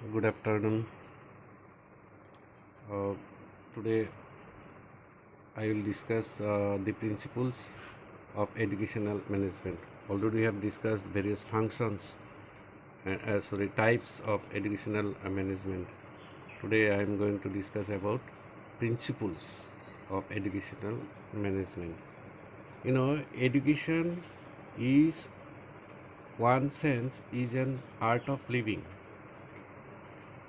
Good afternoon. Uh, Today I will discuss the principles of educational management. Already we have discussed various functions, types of educational management. Today I am going to discuss about principles of educational management. Education is one sense is an art of living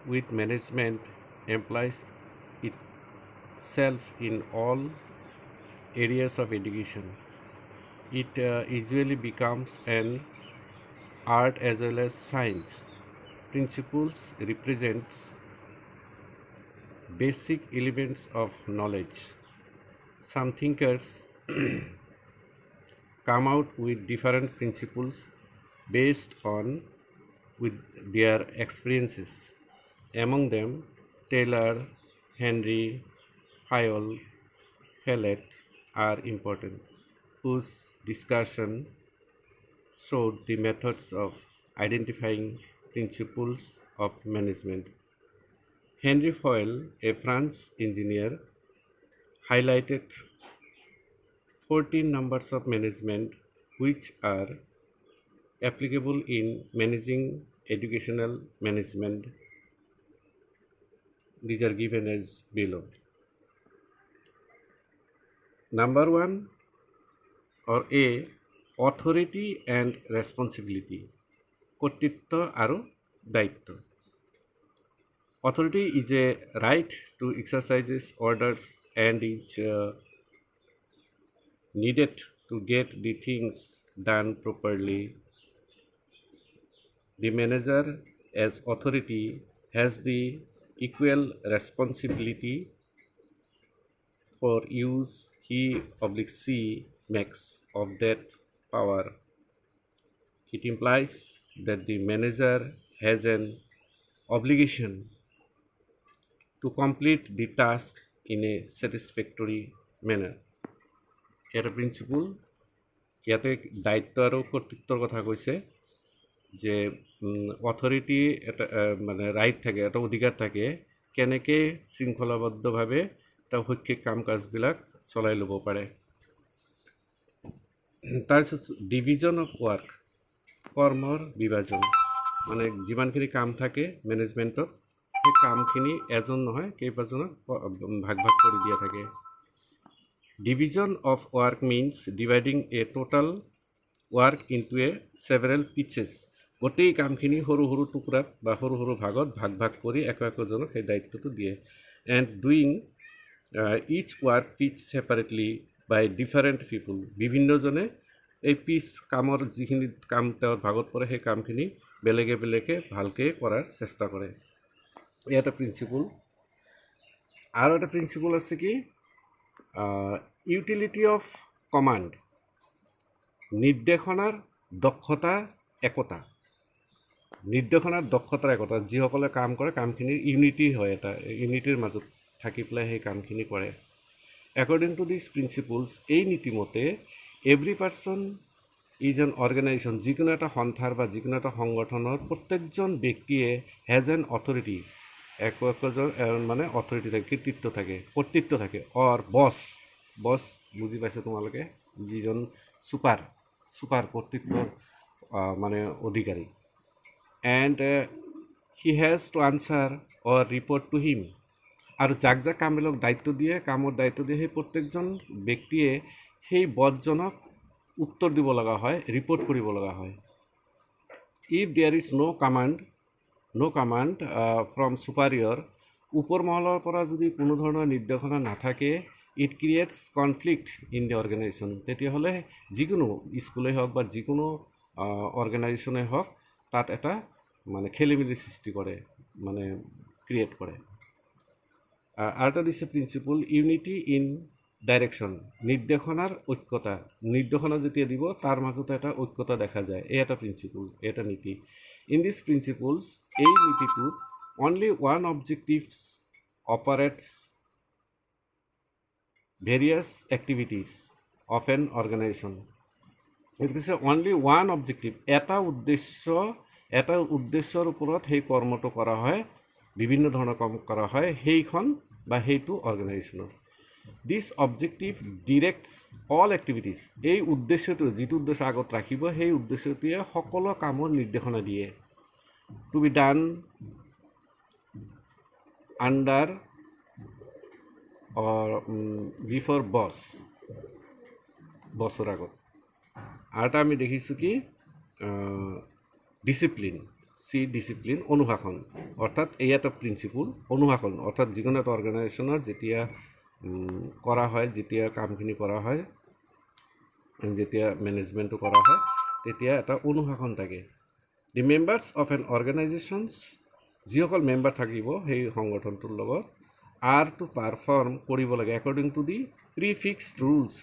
with management implies itself in all areas of education. It usually becomes an art as well as science. Principles represents basic elements of knowledge. Some thinkers come out with different principles based on with their experiences. Among them, Taylor, Henry, Fayol, Fellett are important, whose discussion showed the methods of identifying principles of management. Henry Fayol, a French engineer, highlighted 14 numbers of management which are applicable in managing educational management. These are given as below. Number one or A, authority and responsibility. কর্তৃত্ব আৰু দায়িত্ব. Authority is a right to exercise orders and is needed to get the things done properly. The manager as authority has the equal responsibility for use he oblique she makes of that power. It implies that the manager has an obligation to complete the task in a satisfactory manner. এটা principle ইয়াতে দায়িত্ব আৰু কৰ্তৃত্বৰ কথা কৈছে যে authority এটা মানে right থাকে, এটা অধিকাৰ থাকে কেনেকৈ শৃংখলাবদ্ধভাৱে তাৰ শৈক্ষিক কাম কাজবিলাক চলাই ল'ব পাৰে। তাৰপিছত ডিভিজন অফ ৱাৰ্ক, কৰ্মৰ বিভাজন, মানে যিমানখিনি কাম থাকে মেনেজমেণ্টত সেই কামখিনি এজন নহয় কেইবাজনক ভাগ ভাগ কৰি দিয়া থাকে। Division of work means dividing A total work into a several pieces. গোটেই কামখিনি সৰু সৰু টুকুৰাত বা সৰু সৰু ভাগত ভাগ ভাগ কৰি একজনক সেই দায়িত্বটো দিয়ে। And doing each work piece separately by different people. বিভিন্নজনে এই পিচ কামৰ যিখিনি কাম তেওঁৰ ভাগত পৰে সেই কামখিনি বেলেগে বেলেগে ভালকৈ কৰাৰ চেষ্টা কৰে। এই এটা প্ৰিন্সিপল। আৰু এটা প্ৰিন্সিপল আছে কি ইউটিলিটি অফ কমাণ্ড, নিৰ্দেশনাৰ দক্ষতা একতা। নিৰ্দেশনাৰ দক্ষতাৰ একতা, যিসকলে কাম কৰে কামখিনিৰ ইউনিটি হয়, এটা ইউনিটিৰ মাজত থাকি পেলাই সেই কামখিনি কৰে। According to these principles, এই নীতিমতে every person is an organisation, যিকোনো এটা সন্থাৰ বা যিকোনো এটা সংগঠনৰ প্ৰত্যেকজন ব্যক্তিয়ে হেজ এন অথৰিটি, একজন মানে অথৰিটি থাকে, কৰ্তৃত্ব থাকে অৰ বছ বুজি পাইছে তোমালোকে, যিজন চুপাৰ কৰ্তৃত্বৰ মানে অধিকাৰী। And he has to answer or report to him, আৰু যাক যাক কামবিলাক কামৰ দায়িত্ব দিয়ে সেই প্ৰত্যেকজন ব্যক্তিয়ে সেই বছজনক উত্তৰ দিব লগা হয়, ৰিপৰ্ট কৰিব লগা হয়। If there is no' command from superior, ওপৰ মহলৰ পৰা যদি কোনো ধৰণৰ নিৰ্দেশনা নাথাকে, it creates conflict in the organisation, তেতিয়াহ'লে যিকোনো স্কুলেই হওক বা যিকোনো অৰ্গেনাইজেশ্যনেই হওক তাত এটা মানে খেলিমেলি সৃষ্টি কৰে, মানে ক্ৰিয়েট কৰে। আৰু এটা দিছে প্ৰিন্সিপল ইউনিটি ইন ডাইৰেকশ্যন, নিৰ্দেশনাৰ ঐক্যতা। নিৰ্দেশনা যেতিয়া দিব তাৰ মাজতে এটা ঐক্যতা দেখা যায়, এই এটা প্ৰিন্সিপল, এটা নীতি। ইন দিছ প্ৰিন্সিপলছ, এই নীতিটোত only one objectives operates various activities of an organisation. Only one objective, এটা উদ্দেশ্য এটা উদ্দেশ্যৰ ওপৰত সেই কৰ্মটো কৰা হয়, বিভিন্ন ধৰণৰ কাম কৰা হয় সেইখন বা সেইটো অৰ্গেনাইজেশ্যনত। দিছ অবজেক্টিভ ডিৰেক্টছ অল এক্টিভিটিজ, এই উদ্দেশ্যটো যিটো উদ্দেশ্য আগত ৰাখিব সেই উদ্দেশ্যটোৱে সকলো কামৰ নিৰ্দেশনা দিয়ে। To be done under before বছৰ আগত। আৰু এটা আমি দেখিছোঁ কি ডিচিপ্লিন, ডিচিপ্লিন অনুশাসন, অৰ্থাৎ এই এটা প্ৰিন্সিপল অনুশাসন, অৰ্থাৎ যিকোনো এটা অৰ্গেনাইজেশ্যনৰ যেতিয়া কৰা হয়, যেতিয়া কামখিনি কৰা হয়, যেতিয়া মেনেজমেণ্টটো কৰা হয়, তেতিয়া এটা অনুশাসন থাকে। দি মেম্বাৰ্ছ অফ এন অৰ্গেনাইজেশ্যনছ, যিসকল মেম্বাৰ থাকিব সেই সংগঠনটোৰ লগত, আৰ টু পাৰফৰ্ম কৰিব লাগে একৰ্ডিং টু দি প্ৰিফিক্সড ৰুলছ,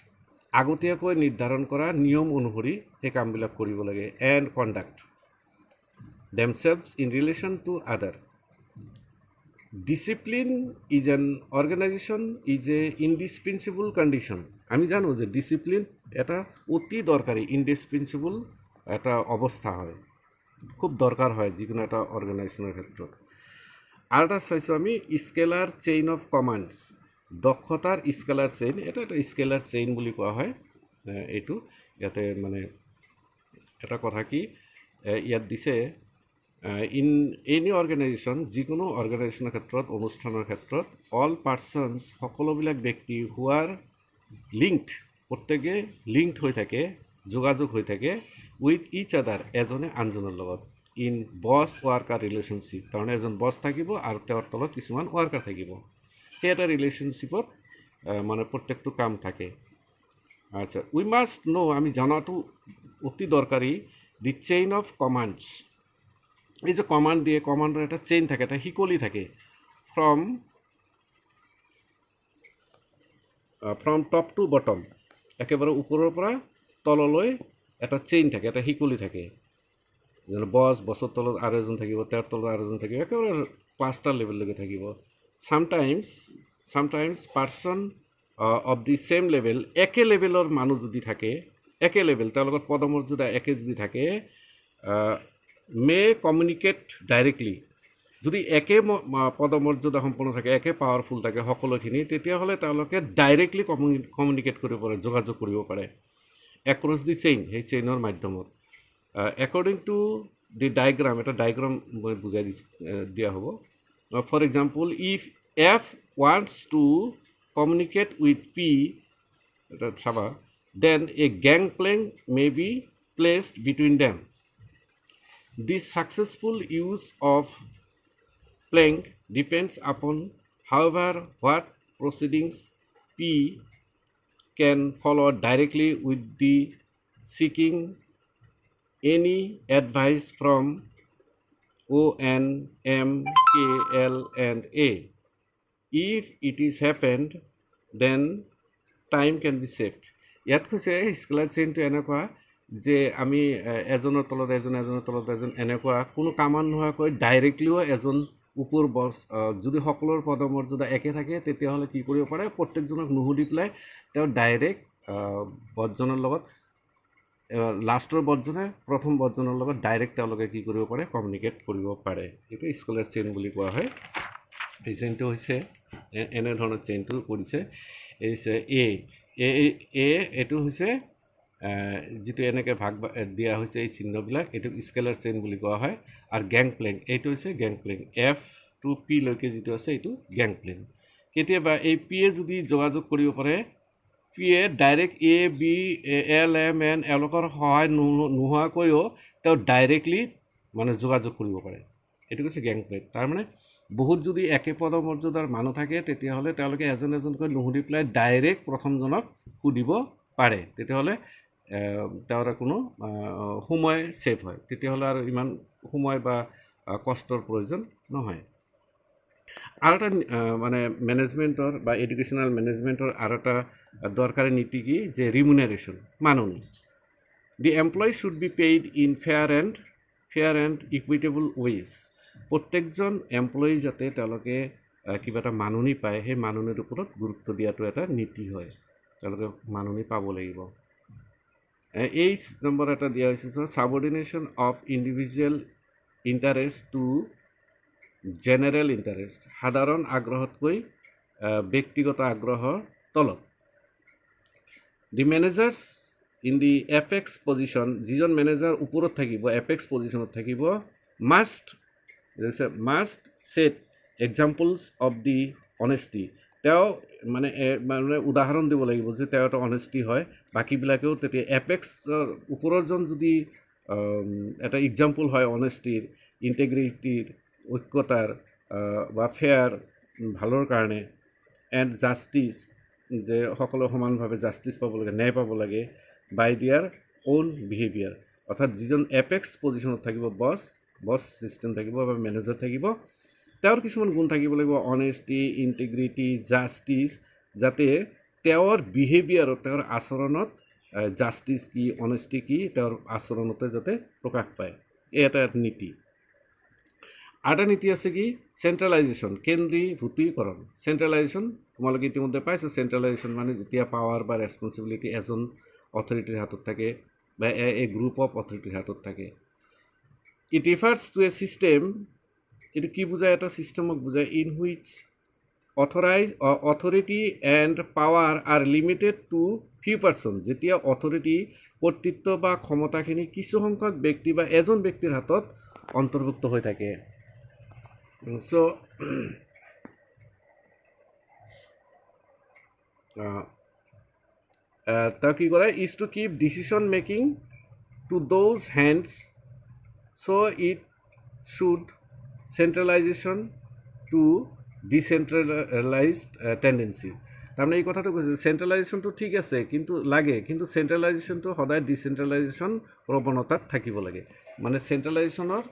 আগতীয়াকৈ নিৰ্ধাৰণ কৰা নিয়ম অনুসৰি সেই কামবিলাক কৰিব লাগে। And conduct themselves in relation to other. Discipline is an organization is a indispensable condition. আমি জানো যে ডিসিপ্লিন এটা অতি দৰকাৰী ইনডিসপেন্সিবল এটা অৱস্থা হয়, খুব দৰকাৰ হয় যিকোনো এটা অৰ্গেনাইজেশ্যনৰ ক্ষেত্ৰত। আৰু এটা চাইছোঁ আমি স্কেলাৰ চেইন অফ কমাণ্ডছ, দক্ষতাৰ স্কেলাৰ চেইন, এটা স্কেলাৰ চেইন বুলি কোৱা হয়। এইটো ইয়াতে মানে এটা কথা কি ইয়াত দিছে, ইন এনি অৰ্গেনাইজেশ্যন, যিকোনো অৰ্গেনাইজেশ্যনৰ ক্ষেত্ৰত, অনুষ্ঠানৰ ক্ষেত্ৰত, অল পাৰ্চনছ, সকলোবিলাক ব্যক্তি হু আৰ লিংকড, প্ৰত্যেকে লিংকড হৈ থাকে, যোগাযোগ হৈ থাকে, উইথ ইচ আদাৰ, এজনে আনজনৰ লগত, ইন বছ ৱাৰ্কাৰ ৰিলেশ্যনশ্বিপ, তাৰমানে এজন বছ থাকিব আৰু তেওঁৰ তলত কিছুমান ৱাৰ্কাৰ থাকিব, সেই এটা ৰিলেশ্যনশ্বিপত মানে প্ৰত্যেকটো কাম থাকে। আচ্ছা, উই মাষ্ট ন', আমি জনাটো অতি দৰকাৰী, দি চেইন অফ কমাণ্ডছ, এই যে কমাণ্ড দিয়ে, কমাণ্ডৰ এটা চেইন থাকে, এটা শিকলি থাকে, ফ্ৰম টপ টু বটম, একেবাৰে ওপৰৰ পৰা তললৈ এটা চেইন থাকে, এটা শিকলি থাকে। বছৰ তলত আৰু এজন থাকিব, তেওঁৰ তলত আৰু এজন থাকিব, একেবাৰে ক্লাষ্টাৰ লেভেললৈকে থাকিব। Sometimes person of the same level, একে লেভেলৰ মানুহ যদি থাকে, একে লেভেল, তেওঁৰ লগত পদমৰ্যাদা একে যদি থাকে, মে কমিউনিকেট ডাইৰেক্টলি, যদি একে পদমৰ্যাদা সম্পন্ন থাকে, একে পাৱাৰফুল থাকে সকলোখিনি, তেতিয়াহ'লে তেওঁলোকে ডাইৰেক্টলি কমিউনিকেট কৰিব পাৰে, যোগাযোগ কৰিব পাৰে এক্ৰছ দি চেইন, সেই চেইনৰ মাধ্যমত। একৰ্ডিং টু দি ডায়েগ্ৰাম, এটা ডায়েগ্ৰাম মই বুজাই দিয়া হ'ব। For example, if F wants to communicate with P, এটা চাবা, then a gang plank may be placed between them. The successful use of plank depends upon, however, what proceedings P can follow directly with the seeking any advice from O, N, M, K, L, and A. If it is happened, then time can be saved. ইয়াত কৈছে scalar চেইনটো এনেকুৱা যে আমি এজনৰ তলত এজন, এজনৰ তলত এজন, এনেকুৱা কোনো কামান নোহোৱাকৈ ডাইৰেক্টলিও এজন ওপৰ বছ, যদি সকলোৰ পদমৰ্যাদা একে থাকে তেতিয়াহ'লে কি কৰিব পাৰে, প্ৰত্যেকজনক নুসুধি পেলাই তেওঁ ডাইৰেক্ট বছজনৰ লগত, লাষ্টৰ বছজনে প্ৰথম বছজনৰ লগত ডাইৰেক্ট তেওঁলোকে কি কৰিব পাৰে, কমিউনিকেট কৰিব পাৰে। এইটো স্কেলাৰ চেইন বুলি কোৱা হয়। এই চেইনটো হৈছে এনেধৰণৰ চেইনটো কৰিছে, এই এইটো হৈছে যিটো এনেকৈ ভাগ দিয়া হৈছে এই চিহ্নবিলাক, এইটো স্কেলাৰ চেইন বুলি কোৱা হয়। আৰু গেং প্লেং, এইটো হৈছে গেং প্লেং, এফ টু পি লৈকে যিটো আছে এইটো গেং প্লেং। কেতিয়াবা এই পিয়ে যদি যোগাযোগ কৰিব পাৰে, পিয়ে ডাইৰেক্ট এ, বি, এল, এম, এন, এওঁলোকৰ সহায় নোহোৱাকৈও তেওঁ ডাইৰেক্টলি মানে যোগাযোগ কৰিব পাৰে, এইটো হৈছে গেং প্লেং। তাৰমানে বহুত যদি একে পদমৰ্যাদাৰ মানুহ থাকে তেতিয়াহ'লে তেওঁলোকে এজন এজনকৈ নুসুধি পেলাই ডাইৰেক্ট প্ৰথমজনক সুধিব পাৰে, তেতিয়াহ'লে তেওঁৰ কোনো সময় ছেভ হয়, তেতিয়াহ'লে আৰু ইমান সময় বা কষ্টৰ প্ৰয়োজন নহয়। আৰু এটা মানে মেনেজমেণ্টৰ বা এডুকেশ্যনেল মেনেজমেণ্টৰ আৰু এটা দৰকাৰী নীতি কি, যে remuneration, money. The employee should be paid in fair and equitable wage, প্ৰত্যেকজন এমপ্লয়ি যাতে তেওঁলোকে কিবা এটা মাননি পায়, সেই মাননিৰ ওপৰত গুৰুত্ব দিয়াটো এটা নীতি হয়, তেওঁলোকে মাননি পাব লাগিব। এই নম্বৰ এটা দিয়া হৈছে, subordination of individual interest to general interest, সাধাৰণ আগ্ৰহতকৈ ব্যক্তিগত আগ্ৰহৰ তলত। The managers in the apex position, যিজন মেনেজাৰ ওপৰত থাকিব, এপেক্স পজিশ্যনত থাকিব, must set examples of the honesty, তেওঁ মানে উদাহৰণ দিব লাগিব যে তেওঁ এটা অনেষ্টি হয়, বাকীবিলাকেও তেতিয়া এপেক্সৰ ওপৰৰজন যদি এটা এক্সাম্পল হয় অনেষ্টিৰ, ইণ্টেগ্ৰিটিৰ, ঐক্যতাৰ বা ফেয়াৰ, ভালৰ কাৰণে, এণ্ড জাষ্টিছ, যে সকলো সমানভাৱে জাষ্টিছ পাব লাগে, ন্যায় পাব লাগে, বাই দিয়াৰ অ'ন বিহেভিয়াৰ, অৰ্থাৎ যিজন এপেক্স পজিশ্যনত থাকিব, বছ ছিষ্টেম থাকিব বা মেনেজাৰ থাকিব, তেওঁৰ কিছুমান গুণ থাকিব লাগিব, অনেষ্টি, ইণ্টিগ্ৰিটি, জাষ্টিছ, যাতে তেওঁৰ বিহেভিয়াৰত, তেওঁৰ আচৰণত জাষ্টিছ কি, অনেষ্টি কি, তেওঁৰ আচৰণতে যাতে প্ৰকাশ পায়। এই এটা নীতি। আৰু এটা নীতি আছে কি, চেণ্ট্ৰেলাইজেশ্যন, কেন্দ্ৰীভূতিকৰণ। চেণ্ট্ৰেলাইজেশ্যন তোমালোকে ইতিমধ্যে পাইছোঁ। চেণ্ট্ৰেলাইজেশ্যন মানে যেতিয়া পাৱাৰ বা ৰেছপনচিবিলিটি এজন অথৰিটিৰ হাতত থাকে বা এ গ্ৰুপ অফ অথৰিটিৰ হাতত থাকে। It refers to a system, এইটো কি বুজায়, এটা ছিষ্টেমক বুজায়, in which authority and power are limited to few person, যেতিয়া অথৰিটি, কৰ্তৃত্ব বা ক্ষমতাখিনি কিছু সংখ্যক ব্যক্তি বা এজন ব্যক্তিৰ হাতত অন্তৰ্ভুক্ত হৈ থাকে। চ' তেওঁ কি কৰে, is to keep decision making to those hands, so' it should centralisation to decentralised tendency. তাৰমানে এই কথাটো কৈছে, চেণ্ট্ৰেলাইজেশ্যনটো ঠিক আছে, কিন্তু চেণ্ট্ৰেলাইজেশ্যনটো সদায় ডিচেণ্ট্ৰেলাইজেশ্যন প্ৰৱণতাত থাকিব লাগে। মানে চেণ্ট্ৰেলাইজেশ্যনৰ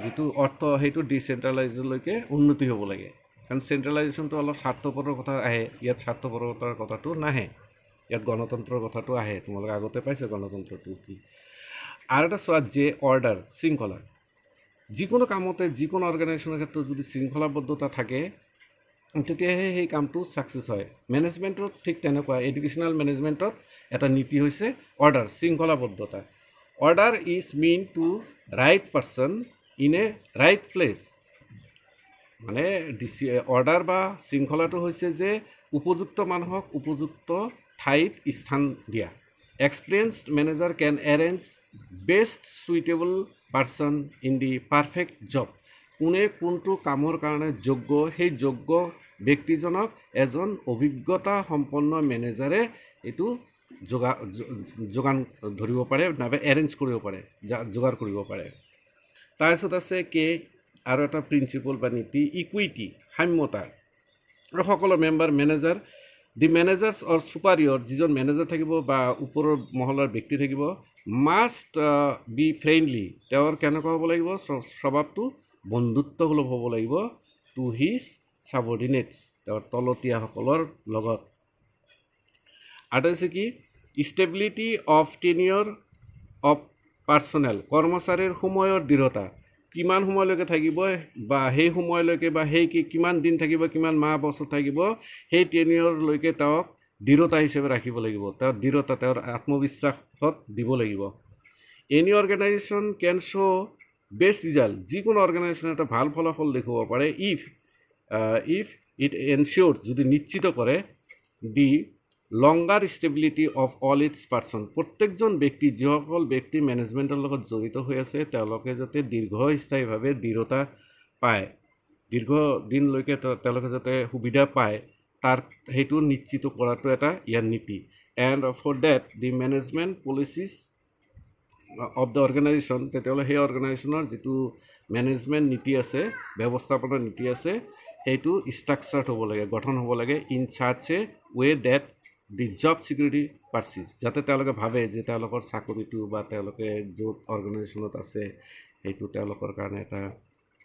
যিটো অৰ্থ, সেইটো ডিচেণ্ট্ৰেলাইজলৈকে উন্নতি হ'ব লাগে। কাৰণ চেণ্ট্ৰেলাইজেশ্যনটো অলপ স্বাৰ্থপৰৰ কথা আহে, ইয়াত স্বাৰ্থপৰতাৰ কথাটো নাহে, ইয়াত গণতন্ত্ৰৰ কথাটো আহে। তোমালোকে আগতে পাইছে গণতন্ত্ৰটো কি। আৰু এটা চোৱা, যে অৰ্ডাৰ, শৃংখলা, যিকোনো কামতে, যিকোনো অৰ্গেনাইজেশ্যনৰ ক্ষেত্ৰত যদি শৃংখলাবদ্ধতা থাকে, তেতিয়াহে সেই কামটো ছাকচেছ হয়। মেনেজমেণ্টত ঠিক তেনেকুৱা, এডুকেশ্যনেল মেনেজমেণ্টত এটা নীতি হৈছে অৰ্ডাৰ, শৃংখলাবদ্ধতা। Order is mean to right person in a right place, মানে অৰ্ডাৰ বা শৃংখলাটো হৈছে যে উপযুক্ত মানুহক উপযুক্ত ঠাইত স্থান দিয়া। Experienced manager can arrange best suitable person in the perfect job, কোনে কোনটো কামৰ কাৰণে যোগ্য, সেই যোগ্য ব্যক্তিজনক এজন অভিজ্ঞতা সম্পন্ন মেনেজাৰে এইটো যোগান ধৰিব পাৰে, নাইবা এৰেঞ্জ কৰিব পাৰে, যোগাৰ কৰিব পাৰে। তাৰপিছত আছে আৰু এটা প্ৰিন্সিপল বা নীতি, ইকুইটি, সাম্যতা। আৰু সকলো মেম্বাৰ মেনেজাৰ, দি মেনেজাৰ্ছ অৰ ছুপাৰিয়ৰ, যিজন মেনেজাৰ থাকিব বা ওপৰৰ মহলাৰ ব্যক্তি থাকিব, মাষ্ট বি ফ্ৰেণ্ডলি, তেওঁৰ কেনেকুৱা হ'ব লাগিব, স্বভাৱটো বন্ধুত্বসুলভ হ'ব লাগিব, টু হিজ ছাবঅৰ্ডিনেটছ, তেওঁৰ তলতীয়াসকলৰ লগত। আৰু হৈছে কি, ষ্টেবিলিটি অফ টেনিয়ৰ অফ পাৰ্চনেল, কৰ্মচাৰীৰ সময়ৰ দৃঢ়তা, কিমান সময়লৈকে থাকিব বা সেই সময়লৈকে বা সেই কিমান দিন থাকিব, কিমান মাহ বছৰ থাকিব, সেই টেনিয়ৰলৈকে তেওঁক দৃঢ়তা হিচাপে ৰাখিব লাগিব, তেওঁৰ দৃঢ়তা, তেওঁৰ আত্মবিশ্বাসত দিব লাগিব। এনি অৰ্গেনাইজেশ্যন কেন শ্ব' বেষ্ট ৰিজাল্ট, যিকোনো অৰ্গেনাইজেশ্যনে এটা ভাল ফলাফল দেখুৱাব পাৰে, ইফ ইট এনচিয়'ৰ, যদি নিশ্চিত কৰে, the longer stability of all its person, প্ৰত্যেকজন ব্যক্তি, যিসকল ব্যক্তি মেনেজমেণ্টৰ লগত জড়িত হৈ আছে, তেওঁলোকে যাতে দীৰ্ঘস্থায়ীভাৱে দৃঢ়তা পায়, দীৰ্ঘদিনলৈকে তেওঁলোকে যাতে সুবিধা পায়, সেইটো নিশ্চিত কৰাটো এটা ইয়াৰ নীতি। And for that the management policies of the organisation, তেতিয়াহ'লে সেই অৰ্গেনাইজেশ্যনৰ যিটো মেনেজমেণ্ট নীতি আছে, ব্যৱস্থাপনা নীতি আছে, সেইটো ষ্ট্ৰাকচাৰ্ড হ'ব লাগে, গঠন হ'ব লাগে, ইন চাৰ্চ a way that the job security persists, যাতে তেওঁলোকে ভাবে যে তেওঁলোকৰ চাকৰিটো বা তেওঁলোকে য'ত অৰ্গেনাইজেশ্যনত আছে, সেইটো তেওঁলোকৰ কাৰণে এটা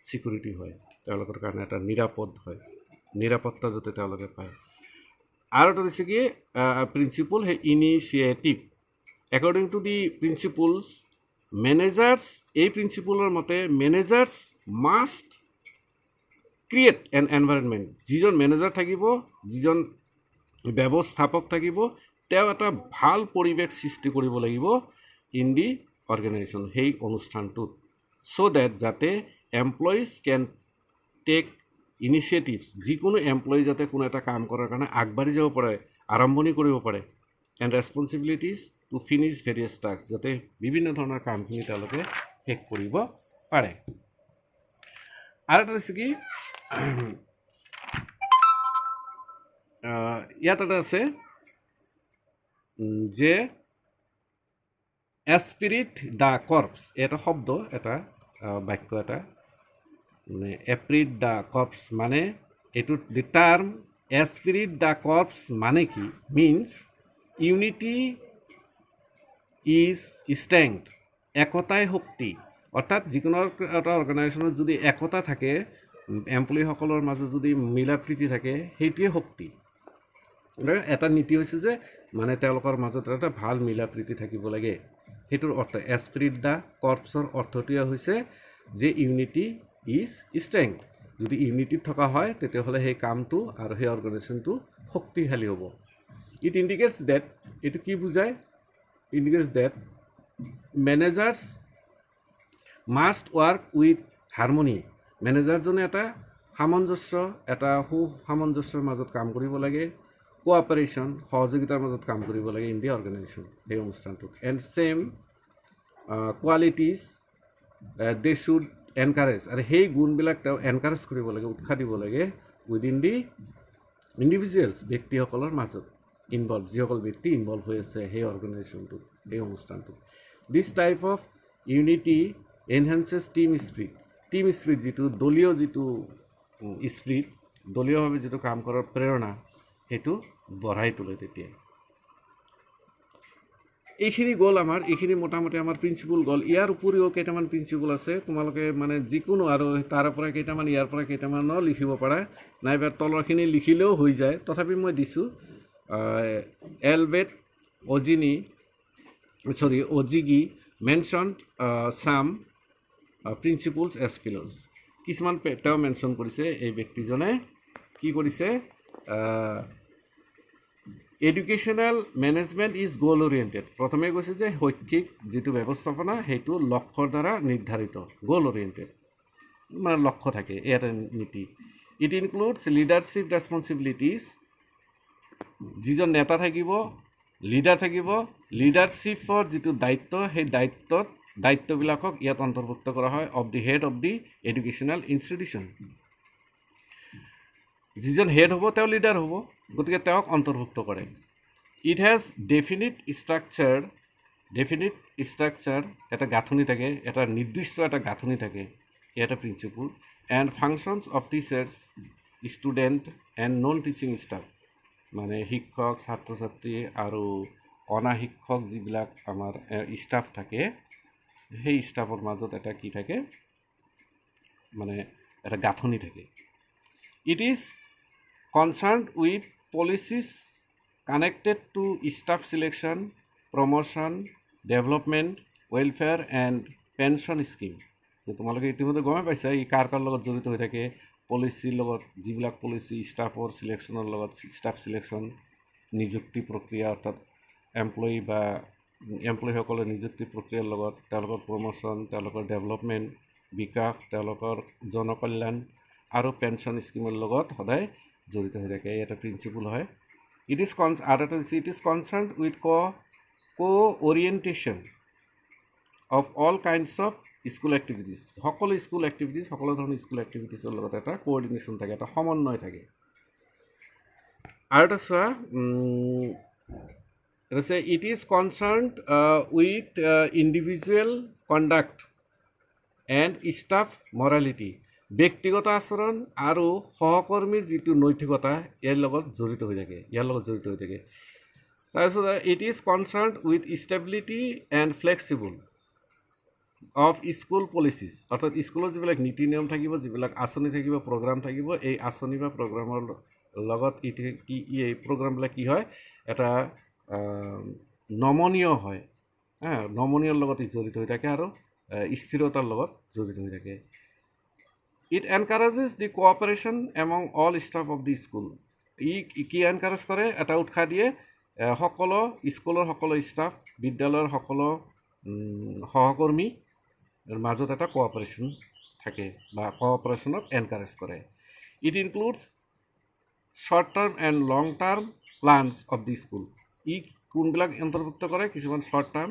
ছিকিউৰিটি হয়, তেওঁলোকৰ কাৰণে এটা নিৰাপদ হয়, নিৰাপত্তা যাতে তেওঁলোকে পায়। আৰু এটা দিছে কি প্ৰিন্সিপল, সেই initiative, according to the principles managers, এই প্ৰিন্সিপলৰ মতে managers must create an environment, যিজন মেনেজাৰ থাকিব, যিজন ব্যৱস্থাপক থাকিব, তেওঁ এটা ভাল পৰিৱেশ সৃষ্টি কৰিব লাগিব ইন দি অৰ্গেনাইজেশ্যন, সেই অনুষ্ঠানটোত। so that যাতে এমপ্লয়িজ কেন টেক ইনিচিয়েটিভছ, যিকোনো এমপ্লয়ী যাতে কোনো এটা কাম কৰাৰ কাৰণে আগবাঢ়ি যাব পাৰে, আৰম্ভণি কৰিব পাৰে, and responsibilities to finish various task, যাতে বিভিন্ন ধৰণৰ কামখিনি তেওঁলোকে শেষ কৰিব পাৰে। আৰু এটা হৈছে কি, ইয়াত এটা আছে যে এস্পিৰিট দ্য কৰ্পছ, এটা শব্দ, এটা বাক্য, এটা মানে এপ্ৰিট দ্য কৰ্পছ মানে এইটো দি টাৰ্ম এস্পিৰিট দ্য কৰ্পছ মানে কি, মিনছ ইউনিটি ইজ ষ্ট্ৰেংথ, একতাই শক্তি। অৰ্থাৎ যিকোনো এটা অৰ্গেনাইজেশ্যনত যদি একতা থাকে, এমপ্লয়ীসকলৰ মাজত যদি মিলা প্ৰীতি থাকে, সেইটোৱে শক্তি। এটা নীতি হৈছে যে মানে তেওঁলোকৰ মাজত এটা ভাল মিলা প্ৰীতি থাকিব লাগে, সেইটোৰ অৰ্থ। এস্পিৰিট দ্য কৰ্পছৰ অৰ্থটোৱে হৈছে যে ইউনিটি ইজ ষ্ট্ৰেংথ, যদি ইউনিটিত থকা হয় তেতিয়াহ'লে সেই কামটো আৰু সেই অৰ্গেনাইজেশ্যনটো শক্তিশালী হ'ব। ইট ইণ্ডিকেটছ ডেট, এইটো কি বুজায়, indicates that managers must work with harmony, মেনেজাৰজনে এটা সামঞ্জস্য, এটা সুসামঞ্জস্যৰ মাজত কাম কৰিব লাগে, কোঅপাৰেশ্যন, সহযোগিতাৰ মাজত কাম কৰিব লাগে ইন দি অৰ্গেনাইজেশ্যন, সেই অনুষ্ঠানটোত। And same qualities they should encourage, আৰু সেই গুণবিলাক তেওঁ এনকাৰেজ কৰিব লাগে, উৎসাহ দিব লাগে উইদিন দি ইণ্ডিভিজুৱেলছ, ব্যক্তিসকলৰ মাজত ইনভলভ, যিসকল ব্যক্তি ইনভলভ হৈ আছে সেই অৰ্গেনাইজেশ্যনটোত, সেই অনুষ্ঠানটোত। This type of unity enhances team spirit, team spirit যিটো দলীয় যিটো স্পিৰিট, দলীয়ভাৱে যিটো কাম কৰাৰ প্ৰেৰণা, সেইটো বঢ়াই তোলে তেতিয়া। এইখিনি গ'ল আমাৰ, এইখিনি মোটামুটি আমাৰ প্ৰিন্সিপল গ'ল। ইয়াৰ উপৰিও কেইটামান প্ৰিন্সিপল আছে, তোমালোকে মানে যিকোনো আৰু তাৰ পৰা কেইটামান, ইয়াৰ পৰা কেইটামানো লিখিব পাৰা, নাইবা তলৰখিনি লিখিলেও হৈ যায়, তথাপি মই দিছোঁ। এলবেট অজিগি মেনশ্যন চাম প্ৰিন্সিপলছ এজ ফিল'জ, কিছুমান তেওঁ মেনশ্যন কৰিছে, এই ব্যক্তিজনে কি কৰিছে, এডুকেশ্যনেল মেনেজমেণ্ট ইজ গ'ল অৰিয়েণ্টেড, প্ৰথমে কৈছে যে শৈক্ষিক যিটো ব্যৱস্থাপনা সেইটো লক্ষ্যৰ দ্বাৰা নিৰ্ধাৰিত, গ'ল অৰিয়েণ্টেড মানে লক্ষ্য থাকে, এই এটা নীতি। ইট ইনক্লুডছ লিডাৰশ্বিপ ৰেছপনচিবিলিটিজ, যিজন নেতা থাকিব, লিডাৰ থাকিব, লিডাৰশ্বিপৰ যিটো দায়িত্ব, সেই দায়িত্ববিলাকক ইয়াত অন্তৰ্ভুক্ত কৰা হয়, of the head of the educational institution. যিজন হেড হ'ব তেওঁ লিডাৰ হ'ব, গতিকে তেওঁক অন্তৰ্ভুক্ত কৰে। ইট হেজ ডেফিনিট ষ্ট্ৰাকচাৰ, এটা গাঁথনি থাকে, এটা নিৰ্দিষ্ট এটা গাঁথনি থাকে, এই এটা principle. And functions of teachers, student and non teaching staff, মানে শিক্ষক, ছাত্ৰ ছাত্ৰী আৰু অনা শিক্ষক যিবিলাক আমাৰ ষ্টাফ থাকে, সেই ষ্টাফৰ মাজত এটা কি থাকে, মানে এটা গাঁথনি থাকে। It is concerned with policies connected to staff selection, promotion, development, welfare and pension scheme. তোমালোকে ইতিমধ্যে গমেই পাইছা ই কাৰ লগত জড়িত হৈ থাকে, পলিচিৰ লগত, যিবিলাক পলিচি ষ্টাফৰ চিলেকশ্যনৰ লগত, ষ্টাফ চিলেকশ্যন, নিযুক্তি প্ৰক্ৰিয়া, অৰ্থাৎ এমপ্লয়ীসকলৰ নিযুক্তি প্ৰক্ৰিয়াৰ লগত, তেওঁলোকৰ প্ৰমোশ্যন, তেওঁলোকৰ ডেভেলপমেণ্ট, বিকাশ, তেওঁলোকৰ জনকল্যাণ আৰু পেঞ্চন স্কিমৰ লগত সদায় জড়িত হৈ থাকে, এই এটা প্ৰিন্সিপল হয়। It is concerned with co-orientation of all kinds of school activities, সকলো স্কুল এক্টিভিটিজ, সকলো ধৰণৰ স্কুল এক্টিভিটিজৰ লগত এটা কোঅৰ্ডিনেশ্যন থাকে, এটা সমন্বয় থাকে। আৰু এটা চোৱা, এটা আছে it is concerned with individual conduct and staff morality, ব্যক্তিগত আচৰণ আৰু সহকৰ্মীৰ যিটো নৈতিকতা ইয়াৰ লগত জড়িত হৈ থাকে, তাৰপিছত it is concerned with stability and flexible of school policies, অৰ্থাৎ স্কুলৰ যিবিলাক নীতি নিয়ম থাকিব, যিবিলাক আঁচনি থাকিব, প্ৰগ্ৰাম থাকিব, এই আঁচনি বা প্ৰগ্ৰামৰ লগত এই প্ৰগ্ৰামবিলাক কি হয়, এটা নমনীয় হয়, নমনীয়ৰ লগত জড়িত হৈ থাকে আৰু স্থিৰতাৰ লগত জড়িত হৈ থাকে। It encourages the cooperation among all staff of the school, ই কি এনকাৰেজ কৰে, এটা উৎসাহ দিয়ে স্কুলৰ সকলো ষ্টাফ, বিদ্যালয়ৰ সকলো সহকৰ্মী মাজত এটা কোঅপাৰেশ্যন থাকে বা কোঅপাৰেশ্যনক এনকাৰেজ কৰে। It includes short term and long term plans of the school. ই কোনবিলাক অন্তৰ্ভুক্ত কৰে? কিছুমান শ্বৰ্ট টাৰ্ম,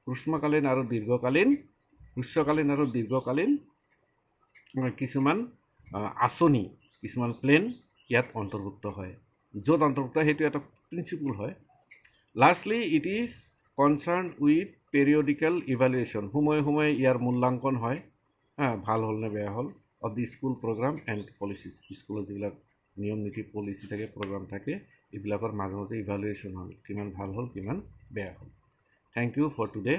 গ্ৰীষ্মকালীন আৰু দীৰ্ঘকালীন কিছুমান আঁচনি, কিছুমান প্লেন ইয়াত অন্তৰ্ভুক্ত হয়। য'ত অন্তৰ্ভুক্ত সেইটো এটা প্ৰিন্সিপল হয়। Lastly it is concern with periodical evaluation. সময়ে সময়ে ইয়াৰ মূল্যাংকন হয়, ভাল হ'ল নে বেয়া হ'ল, of the school programme and policies. স্কুলত যিবিলাক নিয়ম নীতি পলিচি থাকে, প্ৰগ্ৰাম থাকে, এইবিলাকৰ মাজে মাজে ইভালুৱেশ্যন হ'ল, কিমান ভাল হ'ল, কিমান বেয়া হ'ল। Thank you for today.